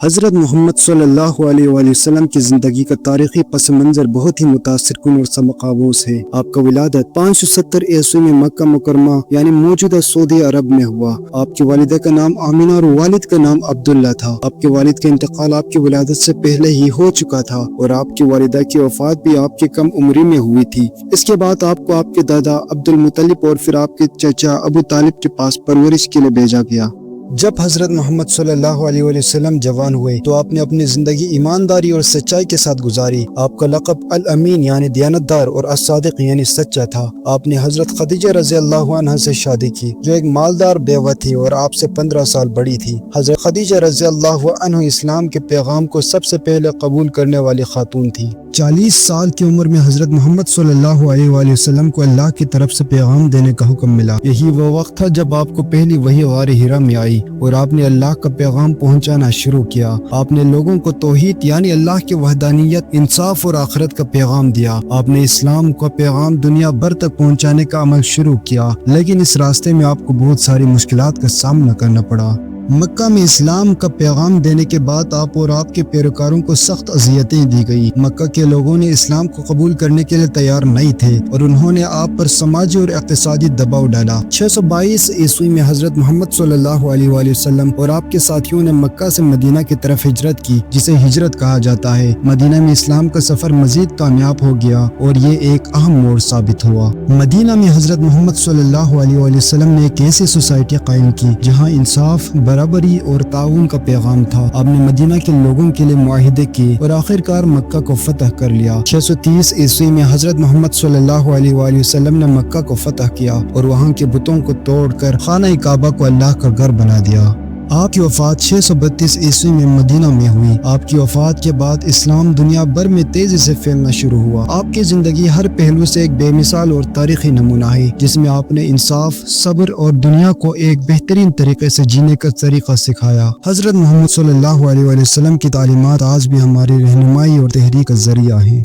حضرت محمد صلی اللہ علیہ وآلہ وسلم کی زندگی کا تاریخی پس منظر بہت ہی متاثر کن اور سبق آموز ہے۔ آپ کا ولادت 570 عیسوی میں مکہ مکرمہ یعنی موجودہ سعودی عرب میں ہوا۔ آپ کی والدہ کا نام آمینہ اور والد کا نام عبداللہ تھا۔ آپ کے والد کا انتقال آپ کی ولادت سے پہلے ہی ہو چکا تھا اور آپ کی والدہ کی وفات بھی آپ کی کم عمری میں ہوئی تھی۔ اس کے بعد آپ کو آپ کے دادا عبد المطلب اور پھر آپ کے چچا ابو طالب کے پاس پرورش کے لیے بھیجا گیا۔ جب حضرت محمد صلی اللہ علیہ وآلہ وسلم جوان ہوئے تو آپ نے اپنی زندگی ایمانداری اور سچائی کے ساتھ گزاری۔ آپ کا لقب الامین یعنی دیانتدار اور الصادق یعنی سچا تھا۔ آپ نے حضرت خدیجہ رضی اللہ عنہا سے شادی کی جو ایک مالدار بیوہ تھی اور آپ سے 15 سال بڑی تھی۔ حضرت خدیجہ رضی اللہ عنہ اسلام کے پیغام کو سب سے پہلے قبول کرنے والی خاتون تھی۔ 40 سال کی عمر میں حضرت محمد صلی اللہ علیہ وآلہ وسلم کو اللہ کی طرف سے پیغام دینے کا حکم ملا۔ یہی وہ وقت تھا جب آپ کو پہلی وحی غار ہرا میں آئی اور آپ نے اللہ کا پیغام پہنچانا شروع کیا۔ آپ نے لوگوں کو توحید یعنی اللہ کی وحدانیت، انصاف اور آخرت کا پیغام دیا۔ آپ نے اسلام کا پیغام دنیا بھر تک پہنچانے کا عمل شروع کیا، لیکن اس راستے میں آپ کو بہت ساری مشکلات کا سامنا کرنا پڑا۔ مکہ میں اسلام کا پیغام دینے کے بعد آپ اور آپ کے پیروکاروں کو سخت اذیتیں دی گئی۔ مکہ کے لوگوں نے اسلام کو قبول کرنے کے لیے تیار نہیں تھے اور انہوں نے آپ پر سماجی اور اقتصادی دباؤ ڈالا۔ 622 عیسوی میں حضرت محمد صلی اللہ علیہ وآلہ وسلم اور آپ کے ساتھیوں نے مکہ سے مدینہ کی طرف ہجرت کی، جسے ہجرت کہا جاتا ہے۔ مدینہ میں اسلام کا سفر مزید کامیاب ہو گیا اور یہ ایک اہم موڑ ثابت ہوا۔ مدینہ میں حضرت محمد صلی اللہ علیہ وآلہ وسلم نے ایک ایسی سوسائٹی قائم کی جہاں انصاف، برابری اور تعاون کا پیغام تھا۔ آپ نے مدینہ کے لوگوں کے لیے معاہدے کیے اور آخرکار مکہ کو فتح کر لیا۔ 630 عیسوی میں حضرت محمد صلی اللہ علیہ وآلہ وسلم نے مکہ کو فتح کیا اور وہاں کے بتوں کو توڑ کر خانہ کعبہ کو اللہ کا گھر بنا دیا۔ آپ کی وفات 632 عیسوی میں مدینہ میں ہوئی۔ آپ کی وفات کے بعد اسلام دنیا بھر میں تیزی سے پھیلنا شروع ہوا۔ آپ کی زندگی ہر پہلو سے ایک بے مثال اور تاریخی نمونہ ہے، جس میں آپ نے انصاف، صبر اور دنیا کو ایک بہترین طریقے سے جینے کا طریقہ سکھایا۔ حضرت محمد صلی اللہ علیہ وسلم کی تعلیمات آج بھی ہماری رہنمائی اور تحریک کا ذریعہ ہیں۔